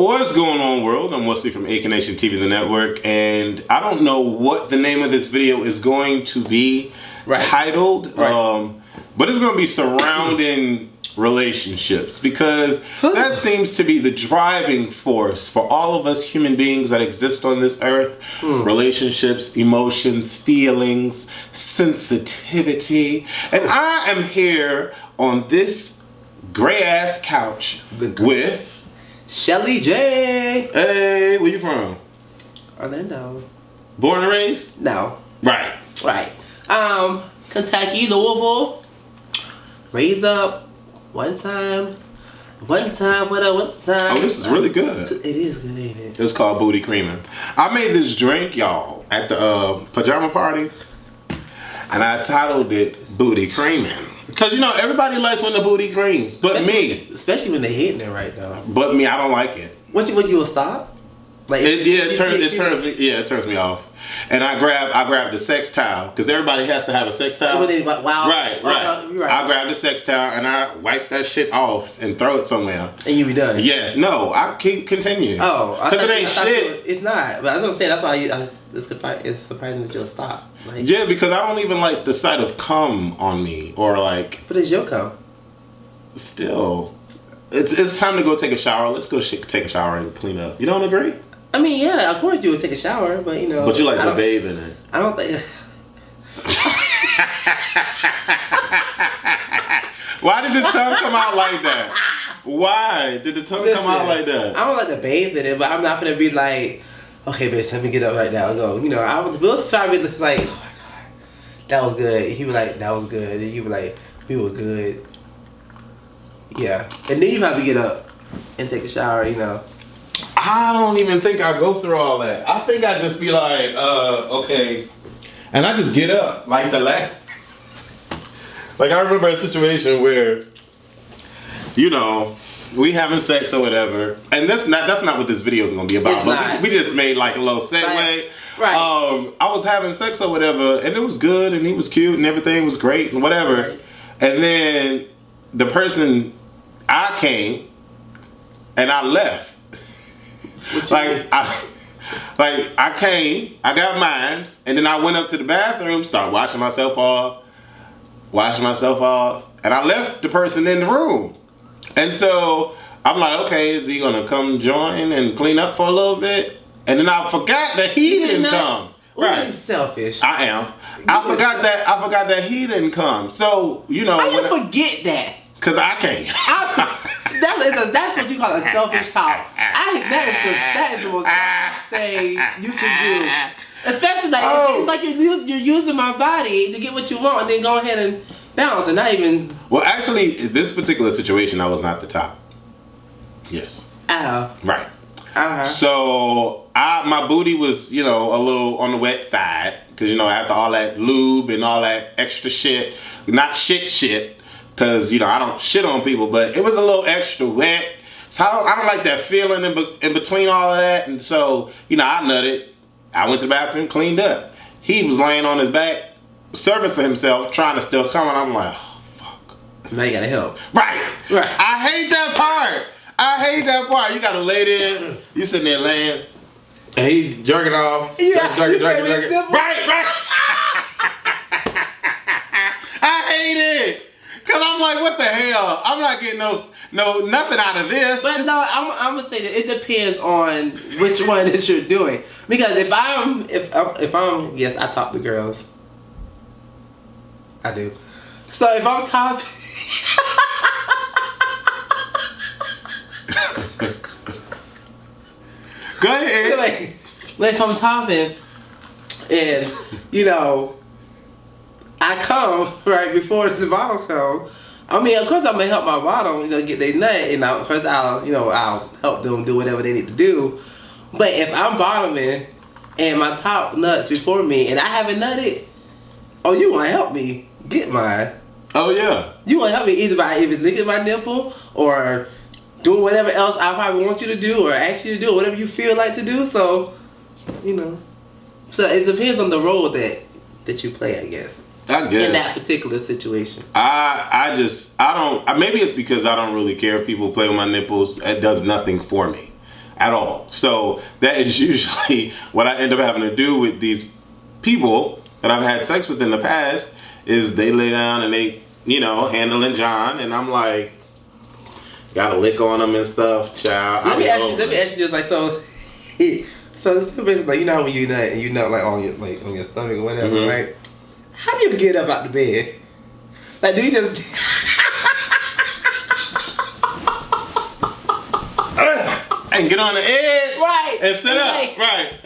What's going on, world? I'm Wesley from A-Connection TV, the network, and I don't know what the name of this video is going to be titled, but it's going to be surrounding relationships, because that seems to be the driving force for all of us human beings that exist on this earth. Relationships, emotions, feelings, sensitivity. And I am here on this gray ass couch with Shelly J. Hey, where you from? Orlando. Born and raised? No. Right. Kentucky, Louisville. Raised up one time. Oh, this is really good. It is good, ain't it? It's called booty creaming. I made this drink, y'all, at the pajama party, and I titled it Booty Creaming. Because, you know, everybody likes when the booty creams, but especially when they're hitting it right now. But me, I don't like it. What you will stop? Like it turns me off. And I grab the sex towel, because everybody has to have a sex towel. Right. I grab the sex towel and I wipe that shit off and throw it somewhere. And you be done. Yeah, no, I keep continue. Oh, because it ain't shit. It's not. But I was gonna say that's why it's surprising that you'll stop. Like, yeah, because I don't even like the sight of cum on me, or like. But it's your cum. Still, it's time to go take a shower. Let's go take a shower and clean up. You don't agree? I mean, yeah, of course you would take a shower, but you know. But you like to bathe in it. I don't think. Why did the tongue come out like that? Why did the tongue come out like that? I don't like to bathe in it, but I'm not gonna be like, okay, bitch, let me get up right now and go. You know, we'll try to be like, oh my god, that was good. He was like, that was good, and you were like, we were good. Yeah, and then you have to get up and take a shower. You know. I don't even think I go through all that. I think I just be like, okay. And I just get up. Like the last. Like I remember a situation where, you know, we having sex or whatever. And that's not what this video is going to be about. But we just made like a little segue. Right. I was having sex or whatever, and it was good, and he was cute, and everything was great, and whatever. Right. And then the person, I came, and I left. I came, I got mines, and then I went up to the bathroom, started washing myself off, and I left the person in the room. And so I'm like, okay, is he gonna come join and clean up for a little bit? And then I forgot that he didn't come. Right, you selfish. I am. I forgot that he didn't come. So you know, how you forget that? Cause I can't. That's what you call a selfish talk. That is the most selfish thing you can do. Especially like it's like you're using my body to get what you want, and then go ahead and bounce, and not even. Well, actually, in this particular situation, I was not the top. Yes. Oh. Right. So my booty was, you know, a little on the wet side, because you know, after all that lube and all that extra shit, not shit. Because, you know, I don't shit on people, but it was a little extra wet. So I don't like that feeling in between all of that. And so, you know, I nutted. I went to the bathroom, cleaned up. He was laying on his back, servicing himself, trying to still come. And I'm like, oh, fuck. Now you gotta help. Right. I hate that part. You gotta lay there. You sitting there laying. And he jerking off. Jerking. Right. I hate it. Cause I'm like, what the hell? I'm not getting nothing out of this. But no, I'm gonna say that it depends on which one that you're doing. Because if I'm yes, I talk to girls. I do. So if I'm topping, go ahead. Like if I'm topping, and you know, I come right before the bottom comes. I mean, of course, I'm gonna help my bottom, you know, get their nut, and of course, I'll help them do whatever they need to do. But if I'm bottoming and my top nuts before me, and I haven't nutted, oh, you want to help me get mine? Oh yeah. You want to help me either by licking my nipple or doing whatever else I probably want you to do or ask you to do, whatever you feel like to do. So, you know, so it depends on the role that you play, I guess. I guess. In that particular situation. I don't, maybe it's because I don't really care if people play with my nipples. It does nothing for me. at all. So that is usually what I end up having to do with these people that I've had sex with in the past, is they lay down and they, you know, handling John, and I'm like, gotta lick on them and stuff, child. Let me ask you this, like, so so this is basically like, you know when you nut and you nut like on your stomach or whatever, right? How do you get up out the bed? Like, do you just and get on the edge, right, and sit up, like, right?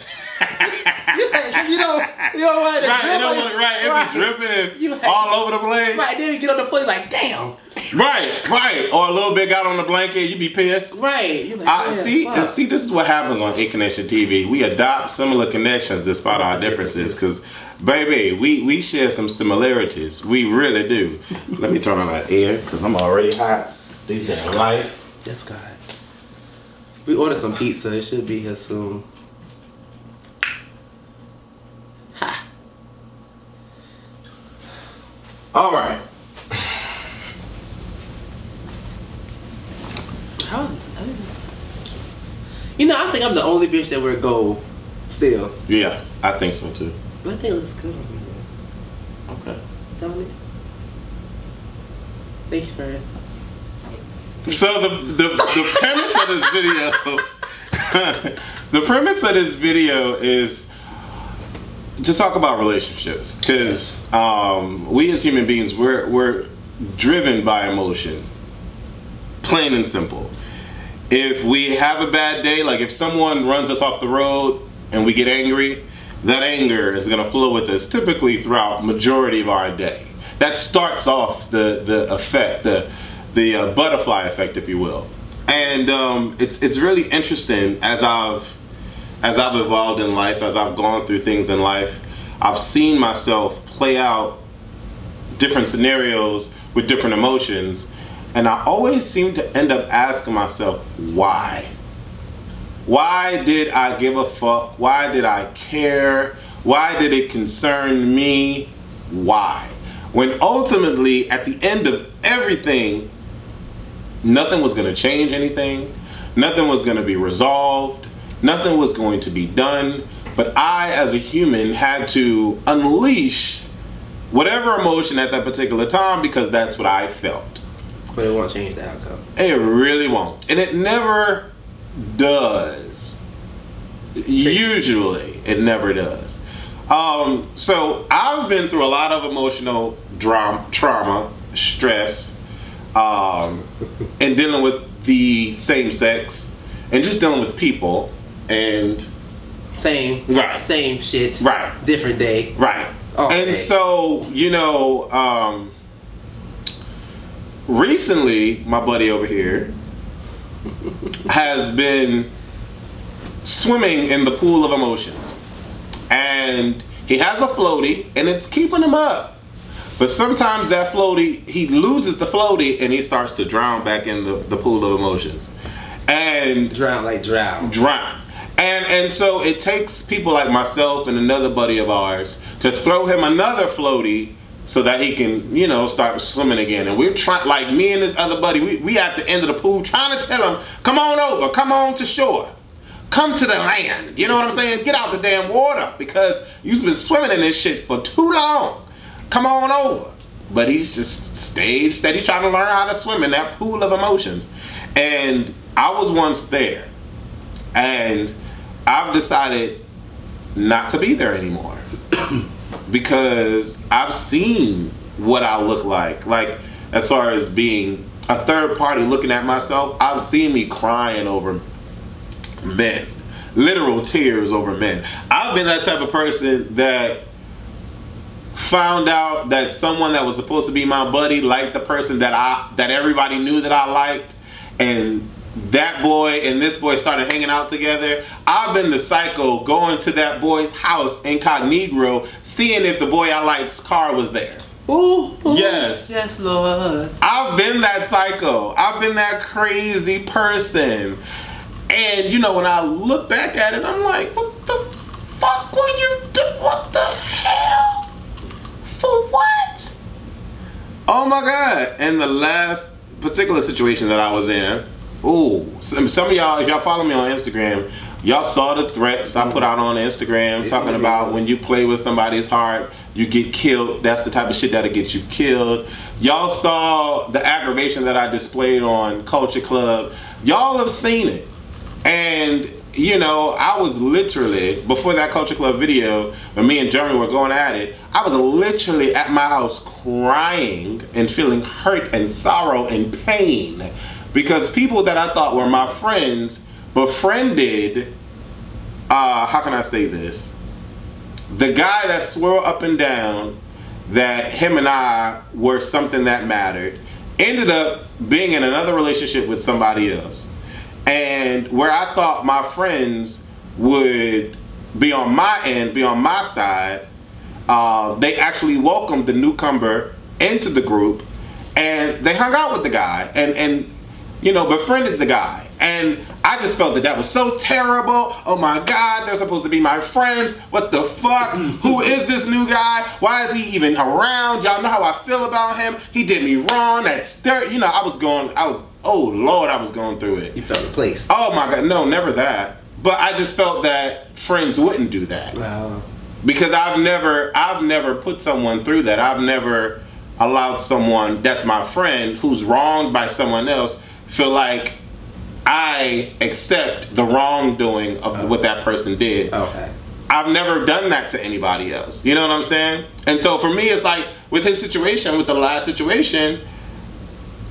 you don't want it to right, drip, you don't want it, right? It be dripping and all over the place. Right, then you get on the floor, you're like, damn. Right. Or a little bit got on the blanket, you be pissed. Right. You're like, see, this is what happens on A-Connection TV. We adopt similar connections despite our differences, because, baby, we share some similarities. We really do. Let me turn on that air, because I'm already hot. These damn lights. Yes, God. We ordered some pizza. It should be here soon. Ha. All right. You know, I think I'm the only bitch that wear gold still. Yeah, I think so too. But I think it looks good on me, though. Okay. Don't it? Thanks, friend. So the premise of this video, the premise of this video is to talk about relationships, because we as human beings, we're driven by emotion, plain and simple. If we have a bad day, like if someone runs us off the road and we get angry, that anger is going to flow with us typically throughout majority of our day. That starts off the effect, the butterfly effect, if you will. And it's really interesting as I've evolved in life, as I've gone through things in life, I've seen myself play out different scenarios with different emotions, and I always seem to end up asking myself, why? Why did I give a fuck? Why did I care? Why did it concern me? Why? When ultimately, at the end of everything, nothing was going to change anything. Nothing was going to be resolved. Nothing was going to be done. But I, as a human, had to unleash whatever emotion at that particular time, because that's what I felt. But it won't change the outcome. It really won't. And it never does. Usually, it never does. So I've been through a lot of emotional trauma, stress, and dealing with the same sex, and just dealing with people, and same shit, right, different day, right. Okay. And so, you know, recently my buddy over here has been swimming in the pool of emotions, and he has a floaty and it's keeping him up. But sometimes that floaty, he loses the floaty and he starts to drown back in the pool of emotions. And drown. And so it takes people like myself and another buddy of ours to throw him another floaty so that he can, you know, start swimming again. And we're trying, like me and this other buddy, we at the end of the pool trying to tell him, come on over, come on to shore. Come to the land. You know what I'm saying? Get out the damn water, because you've been swimming in this shit for too long. Come on over. But he's just stayed steady trying to learn how to swim in that pool of emotions. And I was once there. And I've decided not to be there anymore. Because I've seen what I look like. Like, as far as being a third party looking at myself, I've seen me crying over men. Literal tears over men. I've been that type of person that found out that someone that was supposed to be my buddy liked the person that everybody knew that I liked, and that boy and this boy started hanging out together. I've been the psycho going to that boy's house incognito, seeing if the boy I liked's car was there. Ooh, yes. Yes, Lord. I've been that psycho. I've been that crazy person. And, you know, when I look back at it, I'm like, what the fuck were you doing? What the hell? For what? Oh my God. And the last particular situation that I was in, Ooh, some of y'all, if y'all follow me on Instagram, y'all saw the threats I put out on Instagram talking about when you play with somebody's heart, you get killed. That's the type of shit that'll get you killed. Y'all saw the aggravation that I displayed on Culture Club. Y'all have seen it. And, you know, I was literally, before that Culture Club video, when me and Jeremy were going at it, I was literally at my house crying and feeling hurt and sorrow and pain because people that I thought were my friends befriended, how can I say this? The guy that swore up and down that him and I were something that mattered ended up being in another relationship with somebody else. And where I thought my friends would be on my end, be on my side, they actually welcomed the newcomer into the group and they hung out with the guy and you know, befriended the guy. And I just felt that that was so terrible. Oh my God, they're supposed to be my friends. What the fuck? Who is this new guy? Why is he even around? Y'all know how I feel about him. He did me wrong. That's dirt. You know, oh Lord, I was going through it. You felt the place. Oh my God, no, never that. But I just felt that friends wouldn't do that. Wow. Because I've never put someone through that. I've never allowed someone that's my friend who's wronged by someone else feel like I accept the wrongdoing of what that person did. Okay. I've never done that to anybody else. You know what I'm saying? And so for me, it's like with his situation, with the last situation,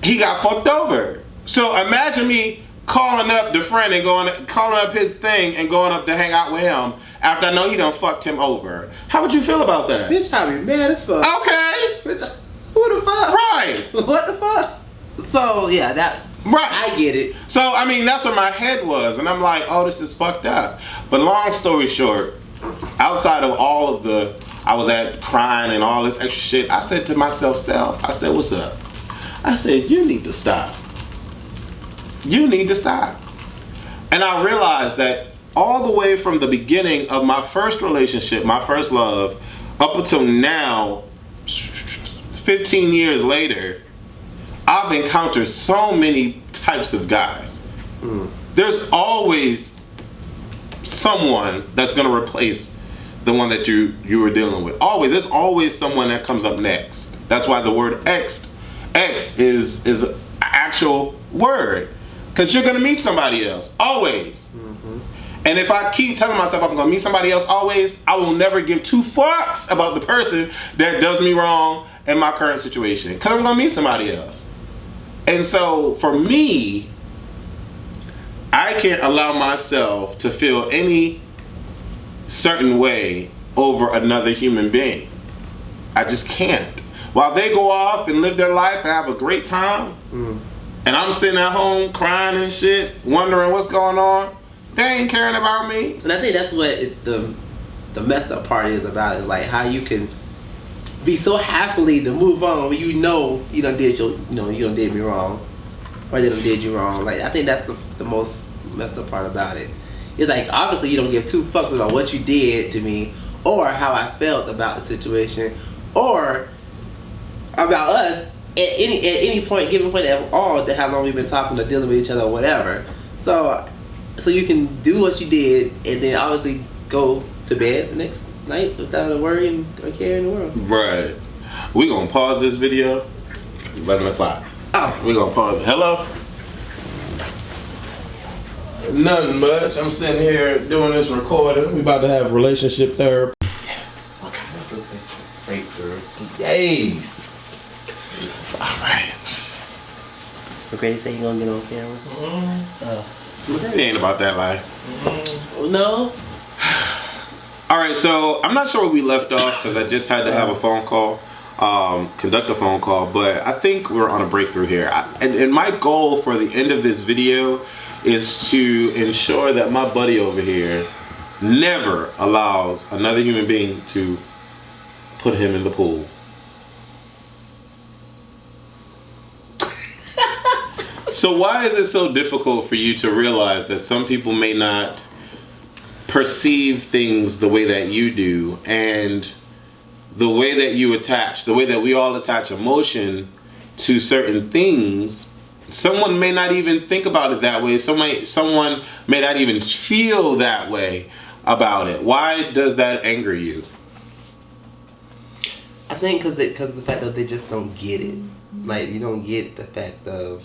he got fucked over. So imagine me calling up the friend and calling up his thing and going up to hang out with him after I know he done fucked him over. How would you feel about that? Bitch, I be mad as fuck. Okay. Bitch, who the fuck? Right. What the fuck? So yeah, that. Right. I get it. So, I mean, that's where my head was. And I'm like, oh, this is fucked up. But long story short, outside of all of I was at crying and all this extra shit, I said to myself, I said, what's up? I said, you need to stop. You need to stop. And I realized that all the way from the beginning of my first relationship, my first love, up until now, 15 years later, I've encountered so many types of guys. There's always someone that's gonna replace the one that you were dealing with. Always, there's always someone that comes up next. That's why the word X is an actual word, because you're gonna meet somebody else always. And if I keep telling myself I'm gonna meet somebody else always, I will never give two fucks about the person that does me wrong in my current situation, because I'm gonna meet somebody else. And so for me, I can't allow myself to feel any certain way over another human being. I just can't. While they go off and live their life and have a great time, and I'm sitting at home crying and shit, wondering what's going on, they ain't caring about me. And I think that's what the messed up part is about, is like how you can be so happily to move on when you know you done did me wrong, or they done did you wrong. Like, I think that's the most messed up part about it. It's like, obviously you don't give two fucks about what you did to me, or how I felt about the situation, or about us at any point, given point at all, that how long we've been talking or dealing with each other or whatever. So you can do what you did and then obviously go to bed the next night without a worry or care in the world. Right. We gonna pause this video. 11 o'clock. Oh. We gonna pause it. Hello? Nothing much. I'm sitting here doing this recording. We about to have relationship therapy. Yes. What kind of relationship? Breakthrough. Yes. Alright. Okay, you say you gonna get on camera? It ain't about that life. No? Alright, so I'm not sure where we left off because I just had to have a phone call, conduct a phone call, but I think we're on a breakthrough here. And my goal for the end of this video is to ensure that my buddy over here never allows another human being to put him in the pool. So why is it so difficult for you to realize that some people may not perceive things the way that you do, and the way that you attach, the way that we all attach emotion to certain things someone may not even think about it that way. Someone may not even feel that way about it. Why does that anger you? I think because the fact that they just don't get it. Like, you don't get the fact of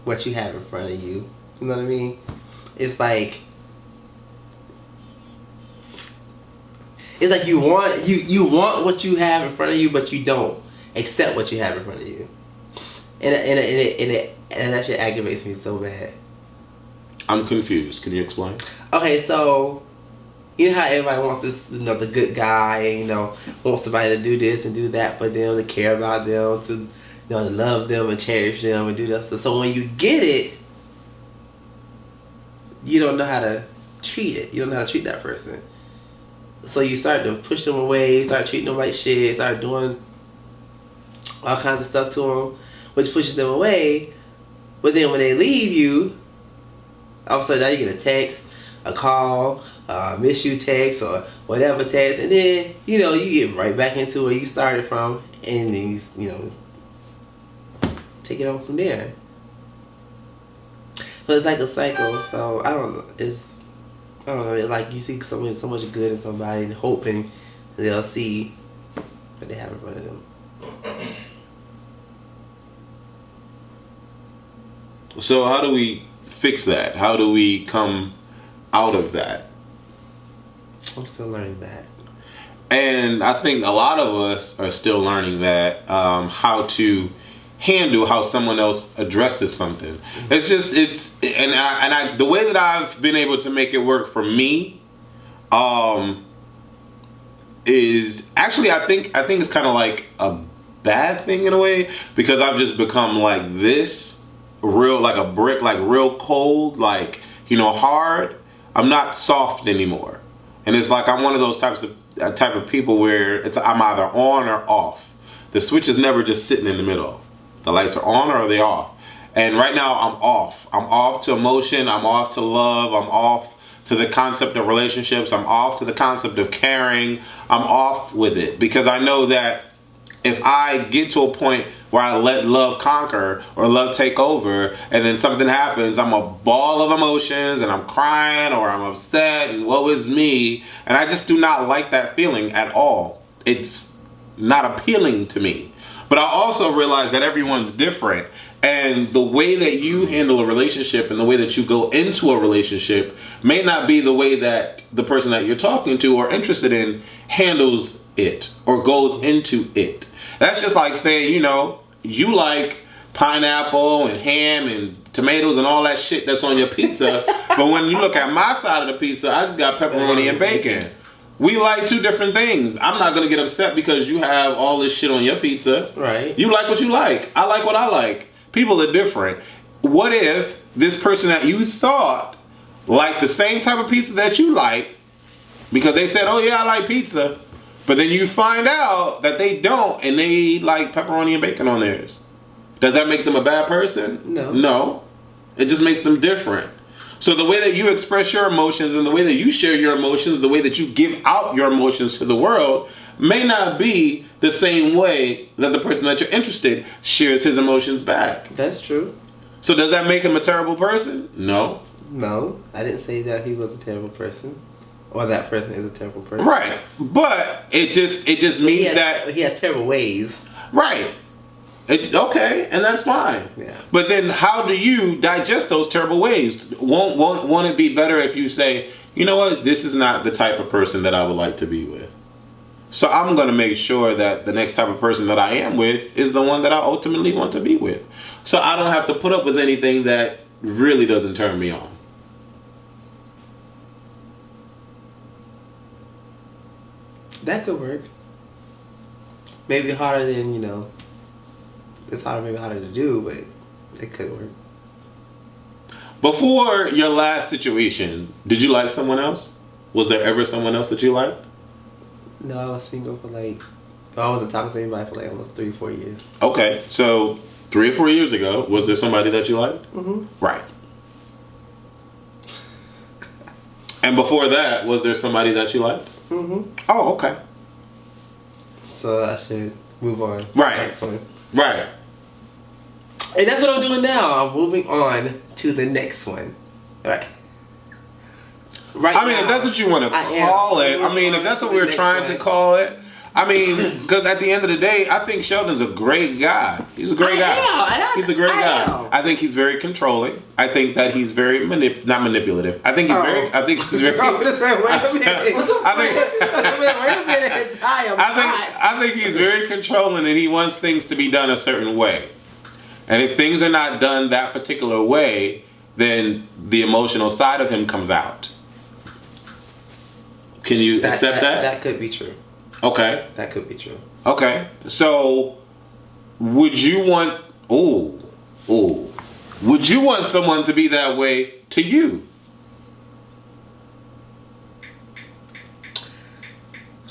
what you have in front of you. You know what I mean? It's like you want what you have in front of you, but you don't accept what you have in front of you, and that shit aggravates me so bad. I'm confused. Can you explain? Okay, so you know how everybody wants this, the good guy, wants somebody to do this and do that for them, to care about them, to to love them and cherish them and do that. So when you get it, you don't know how to treat it. You don't know how to treat that person. So you start to push them away, start treating them like shit, start doing all kinds of stuff to them, which pushes them away. But then when they leave you, all of a sudden now you get a text, a call, miss you text, or whatever text, and then, you get right back into where you started from, and then take it on from there. But it's like a cycle, so I don't know, it's like you see so much good in somebody and hoping they'll see what they have in front of them. So how do we fix that? How do we come out of that? I'm still learning that. And I think a lot of us are still learning that, how to handle how someone else addresses something. It's just, the way that I've been able to make it work for me, is actually, I think it's kind of like a bad thing in a way, because I've just become like this, real, like a brick, like real cold, like, hard. I'm not soft anymore. And it's like, I'm one of those type of people where I'm either on or off. The switch is never just sitting in the middle. The lights are on or are they off? And right now I'm off. I'm off to emotion. I'm off to love. I'm off to the concept of relationships. I'm off to the concept of caring. I'm off with it, because I know that if I get to a point where I let love conquer or love take over, and then something happens, I'm a ball of emotions and I'm crying or I'm upset and woe is me. And I just do not like that feeling at all. It's not appealing to me. But I also realize that everyone's different, and the way that you handle a relationship and the way that you go into a relationship may not be the way that the person that you're talking to or interested in handles it or goes into it. That's just like saying, you like pineapple and ham and tomatoes and all that shit that's on your pizza, but when you look at my side of the pizza, I just got pepperoni and bacon. We like two different things. I'm not going to get upset because you have all this shit on your pizza. Right. You like what you like. I like what I like. People are different. What if this person that you thought liked the same type of pizza that you like, because they said, oh yeah, I like pizza, but then you find out that they don't and they like pepperoni and bacon on theirs? Does that make them a bad person? No. No. It just makes them different. So the way that you express your emotions and the way that you share your emotions, the way that you give out your emotions to the world may not be the same way that the person that you're interested in shares his emotions back. That's true. So does that make him a terrible person? No. No, I didn't say that he was a terrible person, or that person is a terrible person. Right, but it just means that he has terrible ways. Right. Okay, and that's fine. Yeah. But then, how do you digest those terrible ways? Won't it be better if you say, you know what, this is not the type of person that I would like to be with. So I'm going to make sure that the next type of person that I am with is the one that I ultimately want to be with. So I don't have to put up with anything that really doesn't turn me on. That could work. Maybe harder than, it's maybe harder to do, but it could work. Before your last situation, did you like someone else? Was there ever someone else that you liked? No, I was single for I wasn't talking to anybody for almost 3-4 years. Okay, so 3 or 4 years ago, was there somebody that you liked? Mm-hmm. Right. And before that, was there somebody that you liked? Mm-hmm. Oh, okay. So I should move on. Right. Right. And that's what I'm doing now. I'm moving on to the next one. All right. Right. I mean, if that's what you want to call it, I mean, if that's what we're trying to call it, I mean, because at the end of the day, I think Sheldon's a great guy. He's a great guy. He's a great guy. I think he's very controlling. I think that he's very not manipulative. I think he's very. I think he's very. I'm gonna say, wait a minute. I think he's very controlling, and he wants things to be done a certain way. And if things are not done that particular way, then the emotional side of him comes out. Can you accept that? That could be true. Okay. That could be true. Okay. So, would you want... Would you want someone to be that way to you?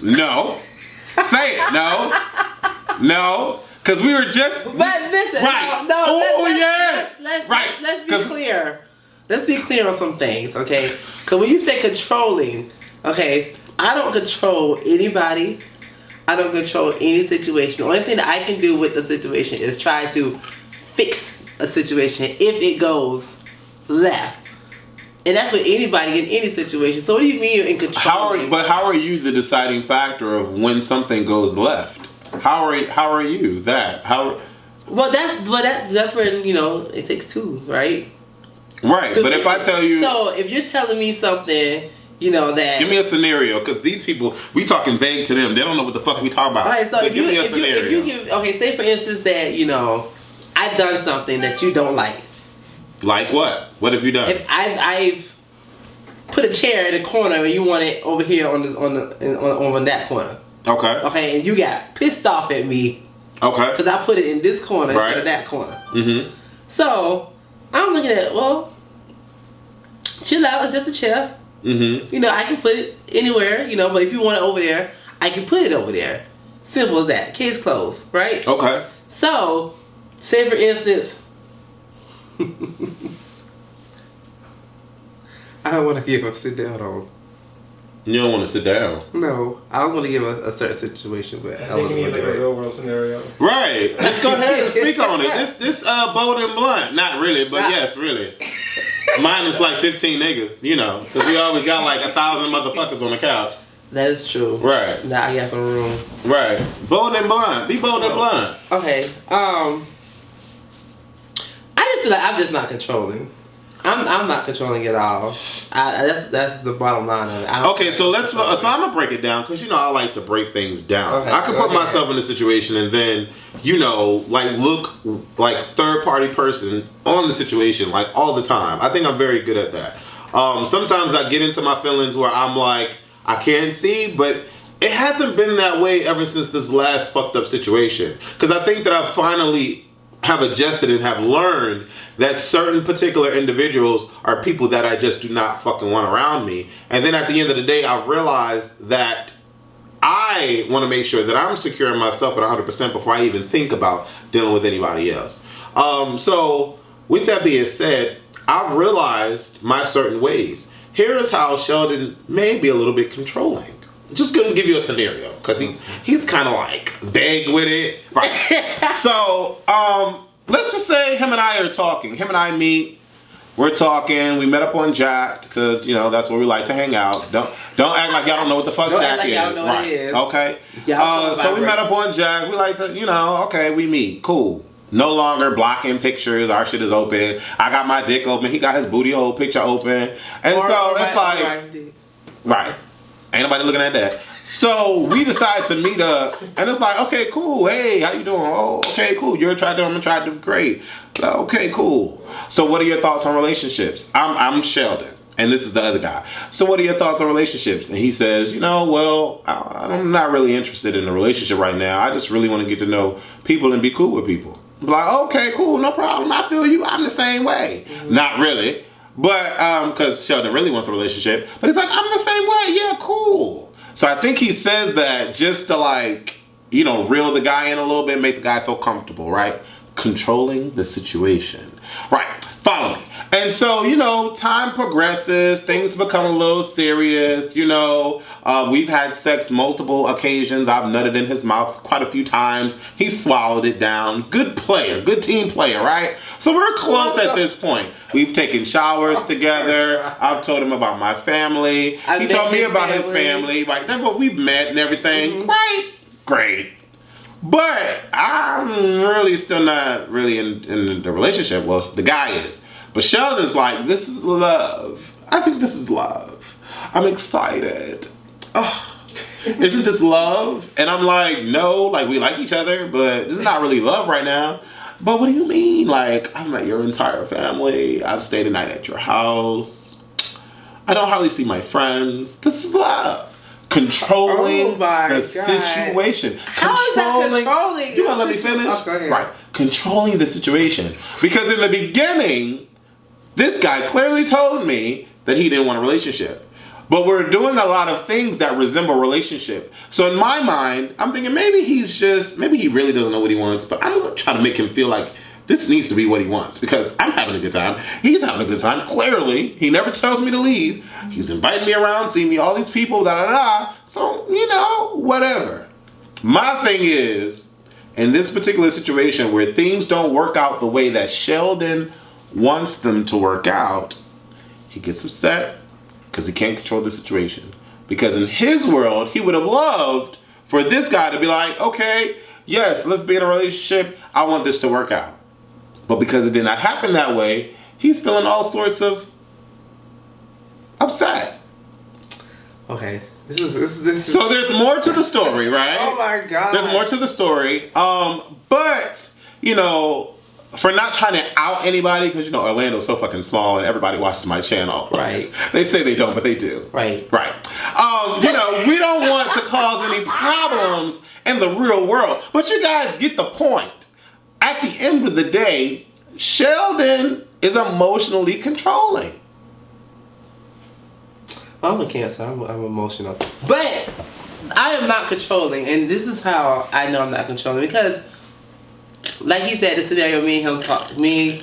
No. Say it. No. No. Because we were just... But listen. Right. Let's be clear. Let's be clear on some things, okay? Because when you say controlling, okay, I don't control anybody. I don't control any situation. The only thing that I can do with the situation is try to fix a situation if it goes left. And that's with anybody in any situation. So what do you mean you're in control? How are you the deciding factor of when something goes left? How are you that? Well, that's where, you know, it takes two, right? Right, but if I tell you... So if you're telling me something... You know that. Give me a scenario, because these people, we talking vague to them. They don't know what the fuck we talking about. All right, so give me a scenario. Okay, say for instance that, you know, I've done something that you don't like. Like what? What have you done? If I've put a chair in the corner and you want it over here on that corner. Okay. Okay, and you got pissed off at me. Okay. Because I put it in this corner instead of that corner. Mm-hmm. So I'm looking at, well, chill out. It's just a chair. Mm-hmm. You know, I can put it anywhere, you know, but if you want it over there, I can put it over there. Simple as that. Case closed, right? Okay. So, say for instance, I don't want to give a sit down on. You don't want to sit down? No, I don't want to give a certain situation, but I think you need like a real world scenario. Right. Let's go ahead and speak on it. This bold and blunt. Not really, but yes, really. Mine is like 15 niggas, you know, because we always got like 1,000 motherfuckers on the couch. That is true. Right. Now I got some room. Right. Bold and blunt. Be bold and blunt. Okay. I just feel like I'm just not controlling. I'm not controlling at all. That's the bottom line of it. Okay, so I'm gonna break it down because you know I like to break things down. Okay, I can put myself in a situation and then you know like look like third party person on the situation like all the time. I think I'm very good at that. Sometimes I get into my feelings where I'm like I can't see, but it hasn't been that way ever since this last fucked up situation. Because I think that I finally have adjusted and have learned that certain particular individuals are people that I just do not fucking want around me. And then at the end of the day, I've realized that I want to make sure that I'm secure in myself at 100% before I even think about dealing with anybody else. So with that being said, I've realized my certain ways. Here is how Sheldon may be a little bit controlling. Just gonna give you a scenario because he's kind of like vague with it, right? So let's just say him and I are talking. Him and I meet. We're talking. We met up on Jack because you know that's where we like to hang out. Don't act like y'all don't know what the fuck Jack is. Y'all know right? What it is. Okay. So we met up on Jack. We like to, you know, okay, we meet. Cool. No longer blocking pictures. Our shit is open. I got my dick open. He got his booty hole picture open, and so it's like, right. Ain't nobody looking at that. So we decided to meet up, and it's like, okay, cool. Hey, how you doing? Oh, okay, cool. You're attractive. I'm attractive. Great. Okay, cool. So what are your thoughts on relationships? I'm Sheldon, and this is the other guy. So what are your thoughts on relationships? And he says, you know, well, I'm not really interested in a relationship right now. I just really want to get to know people and be cool with people. I'm like, okay, cool, no problem. I feel you. I'm the same way. Mm-hmm. Not really. But, because Sheldon really wants a relationship. But he's like, I'm the same way. Yeah, cool. So I think he says that just to like, you know, reel the guy in a little bit, make the guy feel comfortable, right? Controlling the situation. Right. Follow me. And so, you know, time progresses, things become a little serious, you know. We've had sex multiple occasions. I've nutted in his mouth quite a few times. He swallowed it down. Good player, good team player, right? So we're close at this point. We've taken showers together. I've told him about my family. He told me about his family. Like, that's what we've met and everything. Right? Great. But I'm really still not really in the relationship. Well, the guy is. But Sheldon's like, this is love. I think this is love. I'm excited. Oh, isn't this love? And I'm like, no, like we like each other, but this is not really love right now. But what do you mean? Like, I've met your entire family. I've stayed a night at your house. I don't hardly see my friends. This is love. Controlling the situation. How is that controlling? You gonna let me finish? Okay. Right. Controlling the situation. Because in the beginning, this guy clearly told me that he didn't want a relationship. But we're doing a lot of things that resemble relationship. So in my mind, I'm thinking maybe he really doesn't know what he wants, but I'm gonna try to make him feel like this needs to be what he wants because I'm having a good time. He's having a good time. Clearly, he never tells me to leave. He's inviting me around, seeing me, all these people, da-da-da. So, you know, whatever. My thing is, in this particular situation where things don't work out the way that Sheldon wants them to work out, he gets upset because he can't control the situation. Because in his world, he would have loved for this guy to be like, okay, yes, let's be in a relationship. I want this to work out. But because it did not happen that way, he's feeling all sorts of upset. Okay. This So there's more to the story, right? Oh my God. There's more to the story. But, you know, for not trying to out anybody, because, you know, Orlando's so fucking small and everybody watches my channel. Right. They say they don't, but they do. Right. Right. You know, we don't want to cause any problems in the real world. But you guys get the point. At the end of the day, Sheldon is emotionally controlling. I'm a Cancer. I'm emotional. But I am not controlling. And this is how I know I'm not controlling. Because, like he said, the scenario, me and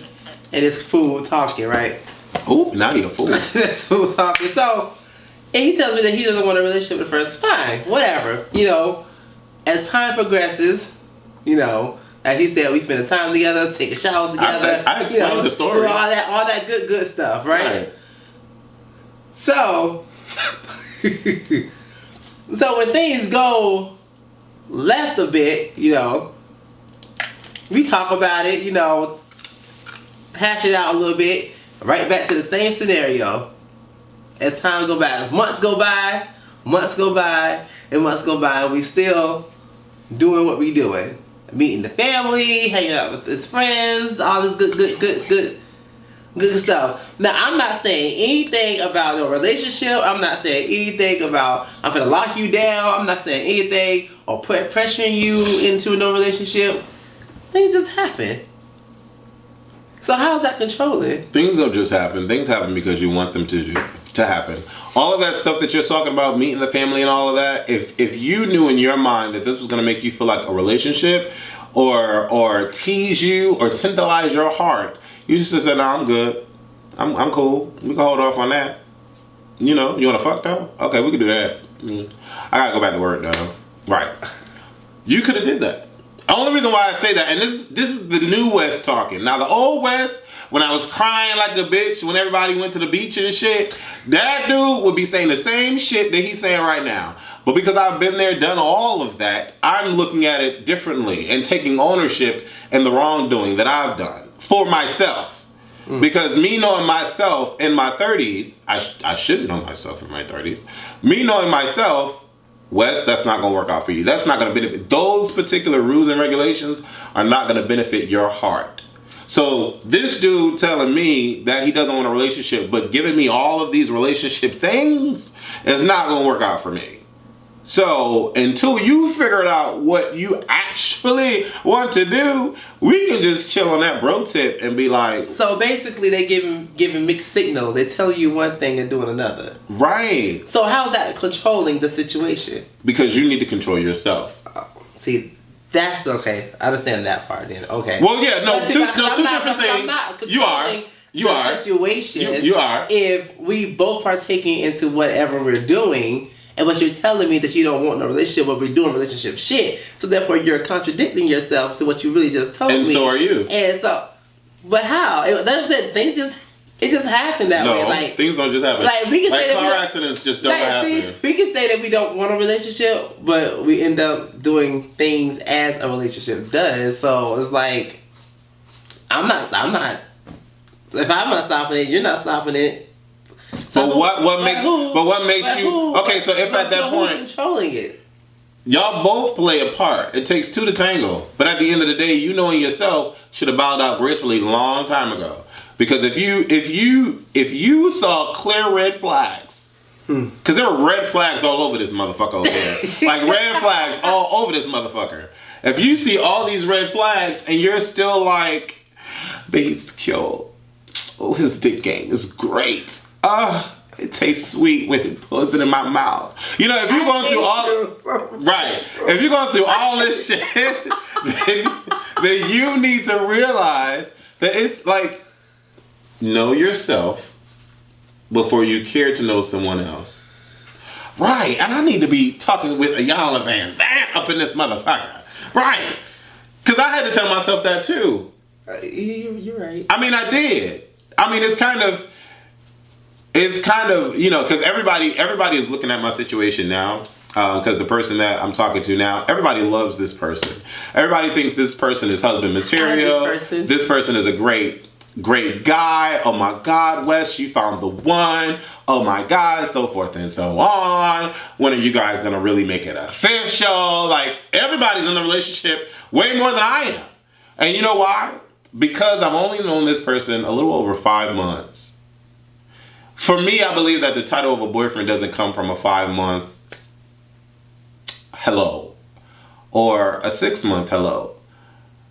this fool talking, right? Oh, now you're a fool. This fool talking. So, and he tells me that he doesn't want a relationship at first. Fine. Whatever. You know, as time progresses, you know, as he said, we spend time together, taking showers together. I explained the story. Do all that good stuff, right? So, so when things go left a bit, you know, we talk about it, you know, hash it out a little bit, right back to the same scenario. As time go by, months go by, and we still doing what we doing. Meeting the family, hanging out with his friends, all this good stuff. Now, I'm not saying anything about a relationship. I'm not saying anything about I'm gonna lock you down. I'm not saying anything or pressuring you into no relationship. Things just happen. So how's that controlling? Things don't just happen. Things happen because you want them to happen. All of that stuff that you're talking about, meeting the family and all of that, if you knew in your mind that this was going to make you feel like a relationship or tease you or tantalize your heart, you just said, no, I'm good. I'm cool. We can hold off on that. You know, you want to fuck though? Okay, we can do that. I got to go back to work though. Right. You could have did that. The only reason why I say that, and this is the new West talking. Now the old West, when I was crying like a bitch when everybody went to the beach and shit, that dude would be saying the same shit that he's saying right now. But because I've been there, done all of that, I'm looking at it differently and taking ownership in the wrongdoing that I've done for myself. Because me knowing myself in my 30s, I should know myself in my 30s. Me knowing myself, Wes, that's not going to work out for you. That's not going to benefit. Those particular rules and regulations are not going to benefit your heart. So this dude telling me that he doesn't want a relationship, but giving me all of these relationship things is not going to work out for me. So until you figure out what you actually want to do, we can just chill on that bro tip and be like. So basically, they giving mixed signals. They tell you one thing and doing another. Right. So how's that controlling the situation? Because you need to control yourself. See. That's okay. I understand that part then. Okay. Well, yeah, no, two different things. I'm not you are. the situation. You are. If we both partaking into whatever we're doing, and what you're telling me that you don't want no relationship, but we're doing relationship shit. So therefore, you're contradicting yourself to what you really just told me. And so are you. And so, but how? It just happened that way. Like things don't just happen. Like we can say that car accidents just don't happen. We can say that we don't want a relationship, but we end up doing things as a relationship does. So it's like, I'm not. If I'm not stopping it, you're not stopping it. So but what makes you okay? So if at that point, who's controlling it? Y'all both play a part. It takes two to tango. But at the end of the day, you knowing yourself should have bowed out gracefully a long time ago. Because if you saw clear red flags, because there were red flags all over this motherfucker over there, like red flags all over this motherfucker. If you see all these red flags and you're still like, Bates killed. Oh, his dick game is great. It tastes sweet when he puts it in my mouth. You know, if you're going through if you're going through all this shit, then you need to realize that it's like, know yourself before you care to know someone else. Right, and I need to be talking with a Yala Van Zandt up in this motherfucker. Right, because I had to tell myself that too. You're right. I mean, I did. I mean, it's kind of, you know, because everybody is looking at my situation now. Because the person that I'm talking to now, everybody loves this person. Everybody thinks this person is husband material. This person is a great guy. Oh my God, Wes, you found the one. Oh my God, so forth and so on. When are you guys gonna really make it official? Like, everybody's in the relationship way more than I am. And you know why? Because I've only known this person a little over 5 months. For me, I believe that the title of a boyfriend doesn't come from a 5-month hello or a 6-month hello.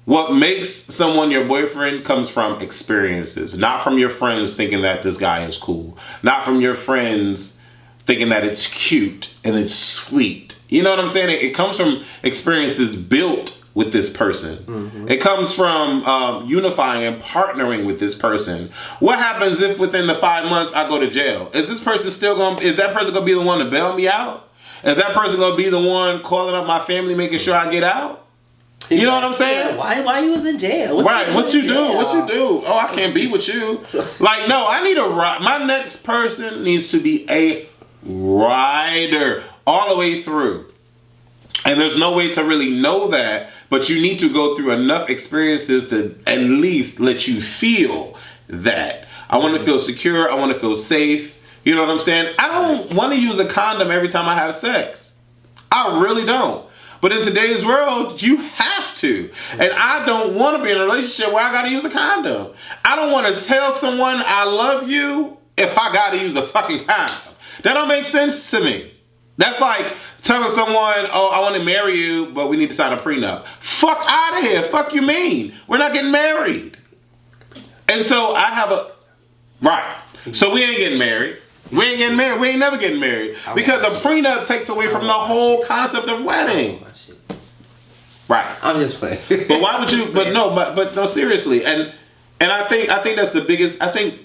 What makes someone your boyfriend comes from experiences, not from your friends thinking that this guy is cool, not from your friends thinking that it's cute and it's sweet. You know what I'm saying? It comes from experiences built with this person. Mm-hmm. It comes from unifying and partnering with this person. What happens if within the 5 months I go to jail? Is that person gonna be the one to bail me out? Is that person gonna be the one calling up my family, making sure I get out? You know what I'm saying? Yeah, why you was in jail? What you do? Oh, I can't be with you. Like, no, I need my next person needs to be a rider all the way through. And there's no way to really know that, but you need to go through enough experiences to at least let you feel that. I want to feel secure. I want to feel safe. You know what I'm saying? I don't want to use a condom every time I have sex. I really don't. But in today's world, you have to. And I don't want to be in a relationship where I got to use a condom. I don't want to tell someone I love you if I got to use a fucking condom. That don't make sense to me. That's like telling someone, oh, I want to marry you, but we need to sign a prenup. Fuck out of here. Fuck you mean? We're not getting married. And so I have so we ain't getting married. We ain't getting married. We ain't never getting married. Because a prenup takes away from the whole concept of wedding. Right. I'm just playing. But why would you, but no, seriously. And I think that's the biggest, I think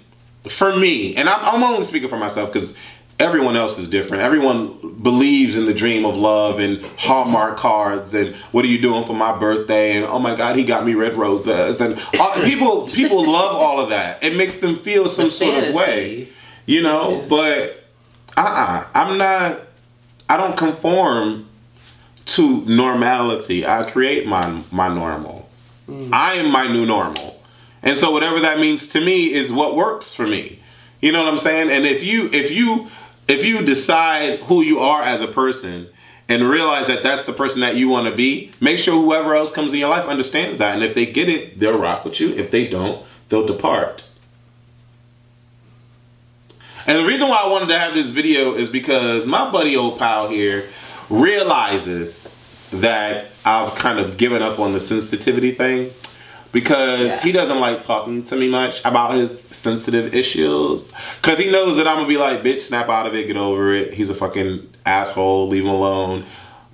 for me, and I'm only speaking for myself because everyone else is different. Everyone believes in the dream of love and Hallmark cards and what are you doing for my birthday and oh my God, he got me red roses and people love all of that. It makes them feel some sort of way, you know. But I don't conform to normality. I create my normal. I am my new normal, and so whatever that means to me is what works for me. You know what I'm saying? And if you decide who you are as a person and realize that that's the person that you want to be, make sure whoever else comes in your life understands that. And if they get it, they'll rock with you. If they don't, they'll depart. And the reason why I wanted to have this video is because my buddy old pal here realizes that I've kind of given up on the sensitivity thing. Because he doesn't like talking to me much about his sensitive issues. Because he knows that I'm going to be like, bitch, snap out of it, get over it. He's a fucking asshole, leave him alone.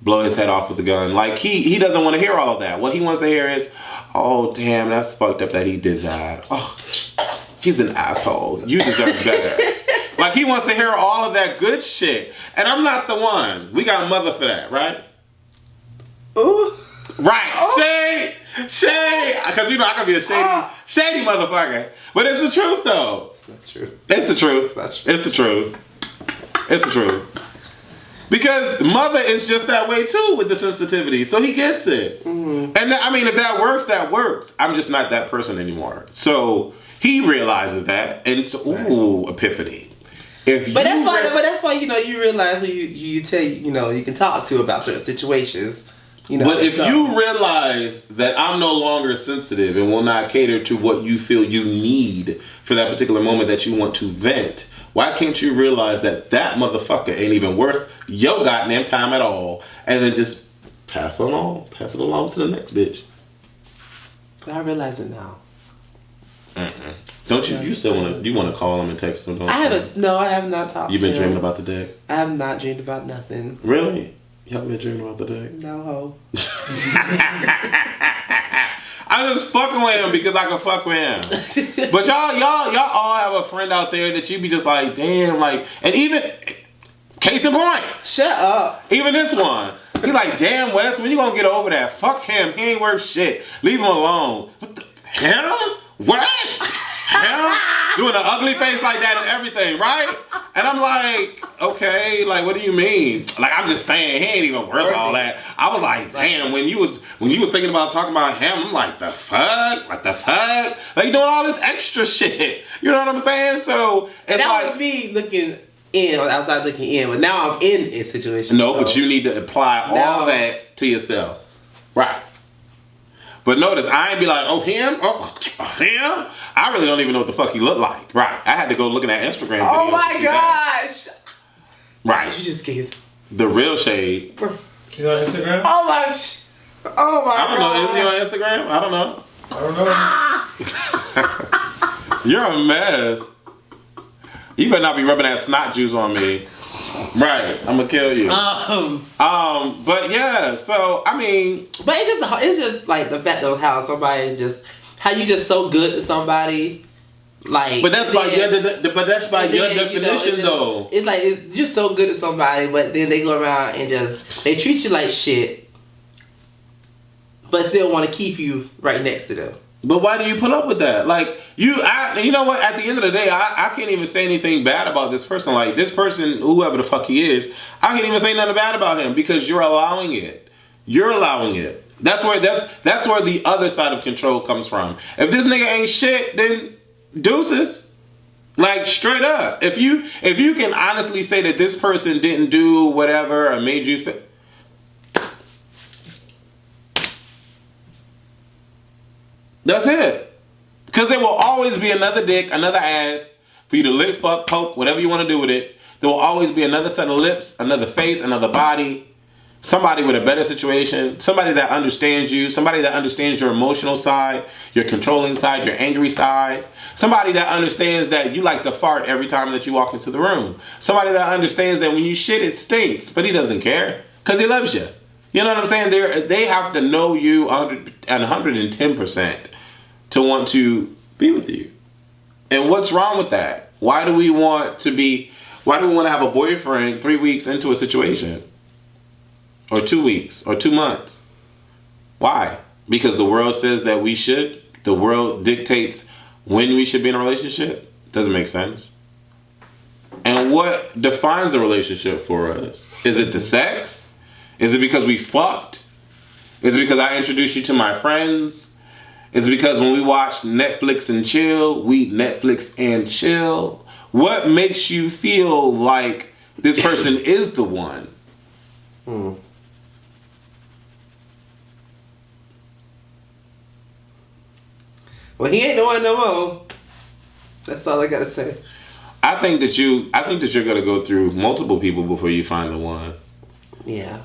Blow his head off with a gun. Like, he doesn't want to hear all of that. What he wants to hear is, oh, damn, that's fucked up that he did that. Oh, he's an asshole. You deserve better. Like, he wants to hear all of that good shit. And I'm not the one. We got a mother for that, right? Ooh. Right. Shade. Because, you know, I can be a shady motherfucker. But it's the truth, though. It's not true. It's the truth. It's not true. It's the truth. It's the truth. Because mother is just that way, too, with the sensitivity. So he gets it. Mm-hmm. And, I mean, if that works, that works. I'm just not that person anymore. So he realizes that. And so, ooh, epiphany. But that's why, you know, you realize who you tell, you know, you can talk to about certain situations. You know, but if you realize that I'm no longer sensitive and will not cater to what you feel you need for that particular moment that you want to vent, why can't you realize that that motherfucker ain't even worth your goddamn time at all, and then just pass it along to the next bitch? I realize it now. Mm-mm. Don't you? You still want to? You want to call him and text him? Don't you? I haven't. No, I have not talked. You've been dreaming about the dick? I have not dreamed about nothing. Really? You haven't been dreaming about the dick? No ho. I'm just fucking with him because I can fuck with him. But y'all all have a friend out there that you be just like, damn, like, and even case in point. Shut up. Even this one. He's like, damn, Wes, when you gonna get over that? Fuck him. He ain't worth shit. Leave him alone. What the him? What? Him? Doing an ugly face like that and everything, right? And I'm like, okay, like, what do you mean? Like, I'm just saying, he ain't even worth all that. I was like, damn, when you was thinking about talking about him, I'm like, the fuck? What the fuck? Like, you doing all this extra shit. You know what I'm saying? So, it's and that like, was me looking in, outside looking in, but now I'm in a situation. No, but you need to apply all that to yourself. Right. But notice, I ain't be like, oh, him? Oh, him? I really don't even know what the fuck he looked like. Right. I had to go looking at Instagram videos. Oh my gosh. Right. You just gave the real shade. You on Instagram? Oh my God. I don't know. Is he on Instagram? I don't know. You're a mess. You better not be rubbing that snot juice on me. Right, I'm gonna kill you. But yeah, so I mean, but it's just like the fact of how somebody how you just so good to somebody, like. But that's by your definition, though. It's like it's just so good to somebody, but then they go around and they treat you like shit, but still want to keep you right next to them. But why do you put up with that? Like, you know what? At the end of the day, I can't even say anything bad about this person. Like, this person, whoever the fuck he is, I can't even say nothing bad about him because you're allowing it. You're allowing it. That's where the other side of control comes from. If this nigga ain't shit, then deuces. Like, straight up. If you can honestly say that this person didn't do whatever or made you feel. That's it. Because there will always be another dick, another ass for you to lick, fuck, poke, whatever you want to do with it. There will always be another set of lips, another face, another body. Somebody with a better situation. Somebody that understands you. Somebody that understands your emotional side, your controlling side, your angry side. Somebody that understands that you like to fart every time that you walk into the room. Somebody that understands that when you shit, it stinks. But he doesn't care because he loves you. You know what I'm saying? They have to know you 110% to want to be with you. And what's wrong with that? Why do we want to have a boyfriend 3 weeks into a situation? Or 2 weeks? Or 2 months? Why? Because the world says that we should? The world dictates when we should be in a relationship? Doesn't make sense. And what defines a relationship for us? Is it the sex? Is it because we fucked? Is it because I introduced you to my friends? Is it because when we watch Netflix and chill, we Netflix and chill? What makes you feel like this person is the one? Well, he ain't the one no more. That's all I gotta say. I think that you're gonna go through multiple people before you find the one. Yeah.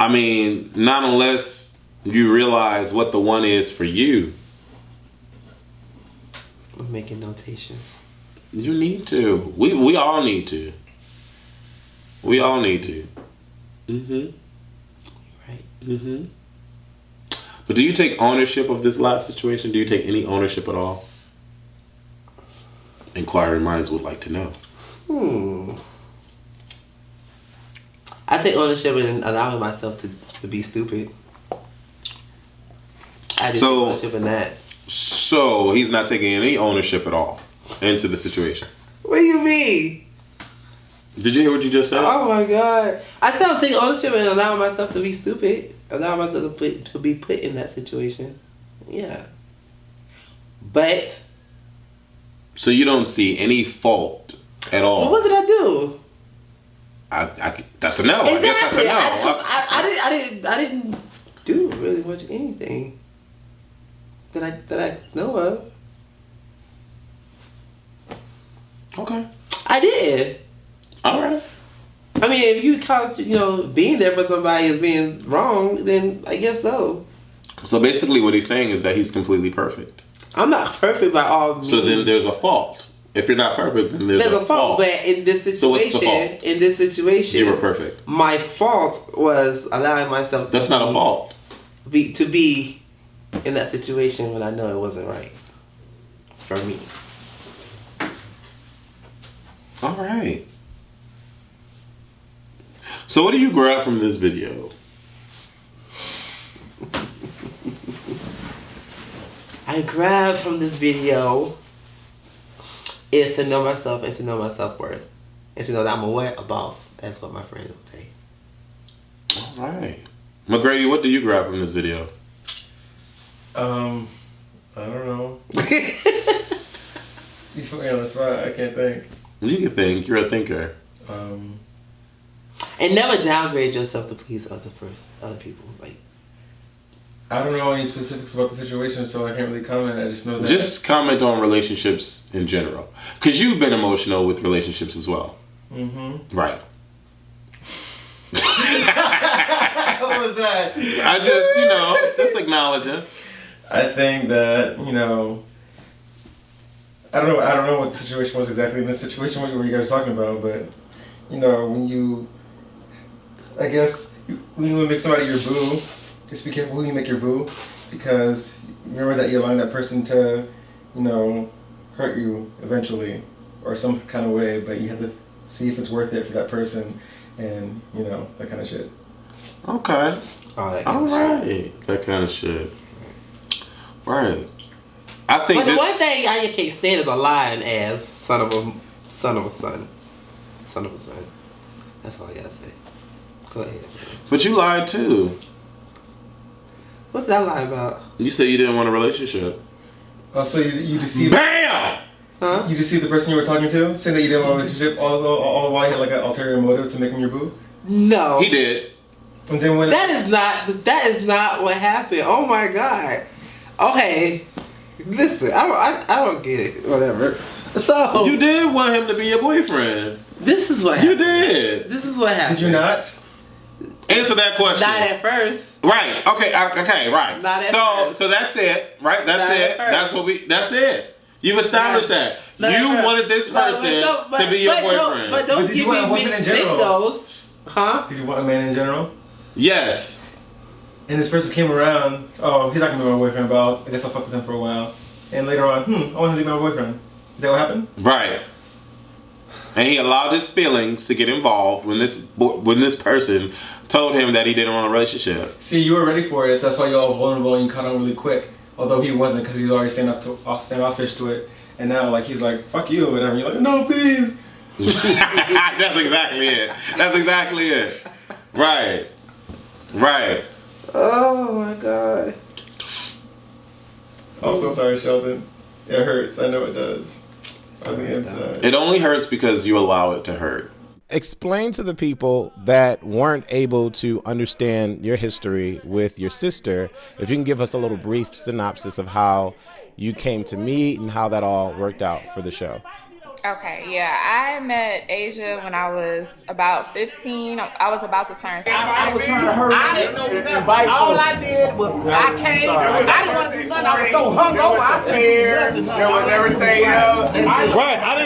I mean, not unless you realize what the one is for you. I'm making notations. You need to. We all need to. We all need to. Right. But do you take ownership of this last situation? Do you take any ownership at all? Inquiring minds would like to know. I take ownership in allowing myself to be stupid. I take ownership in that. So he's not taking any ownership at all into the situation. What do you mean? Did you hear what you just said? Oh my God! I said I'm taking ownership and allowing myself to be stupid. Allowing myself to be put in that situation. Yeah. But. So you don't see any fault at all? Well, what did I do? That's a no. Exactly. I guess that's a no. I didn't do really much anything that I know of. Okay. I did. All right. I mean, if you count, being there for somebody as being wrong, then I guess so. So basically, what he's saying is that he's completely perfect. I'm not perfect by all means. So then there's a fault. If you're not perfect, then there's a fault. But in this situation, so what's the fault? You were perfect. My fault was allowing myself. That's not a fault. To be in that situation when I know it wasn't right for me. All right. So what do you grab from this video? I grabbed from this video is to know myself and to know my self-worth. And to know that I'm a boss. That's what my friend would say. All right. McGrady, what do you grab from this video? I don't know. You put me on the spot. I can't think. You can think. You're a thinker. And never downgrade yourself to please other people. Like, I don't know any specifics about the situation, so I can't really comment. I just know that. Just comment on relationships in general. Because you've been emotional with relationships as well. Mm-hmm. Right. What was that? I just acknowledge it. I think that, I don't know what the situation was exactly in this situation, what you guys were talking about, but, when you make somebody your boo, just be careful who you make your boo, because remember that you're allowing that person to, hurt you eventually, or some kind of way, but you have to see if it's worth it for that person, and, that kind of shit. Okay. All right. That kind of shit. Right. I think. But the one thing I can't stand is a lying ass son of a son. That's all I gotta say. Go ahead. But you lied too. What did I lie about? You said you didn't want a relationship. Oh, so you deceived. BAM! Huh? You deceived the person you were talking to, saying that you didn't want a relationship, all the while you had like an ulterior motive to make him your boo. No. He did. And then when that is not what happened. Oh my God. Okay. Listen, I don't get it. Whatever. So you did want him to be your boyfriend. This is what happened. You did. This is what happened. Did you not? Answer that question. Not at first. Right. Okay. Right. Not at first. So that's it. Right. That's it. That's it. You've established that. You wanted this person to be your boyfriend. But don't give me mixed signals. Huh? Did you want a man in general? Yes. And this person came around, oh, he's not gonna be my boyfriend, but I guess I'll fuck with him for a while. And later on, I want him to be my boyfriend. Is that what happened? Right. And he allowed his feelings to get involved when this person told him that he didn't want a relationship. See, you were ready for it, so that's why you're all vulnerable and you caught on really quick. Although he wasn't, because he was already standoffish to it. And now, like, he's like, fuck you, or whatever. And you're like, no, please. That's exactly it. Right. Oh my God. I'm so sorry, Sheldon. It hurts. I know it does. On the inside. It only hurts because you allow it to hurt. Explain to the people that weren't able to understand your history with your sister, if you can give us a little brief synopsis of how you came to meet and how that all worked out for the show. Okay, yeah, I met Asia when I was about 15. I was about to turn 16. I was trying to hurry. I didn't know nothing. All I did was I came. I didn't want to do nothing. I was so hungover. I couldn't do nothing. There was everything else. Right. I didn't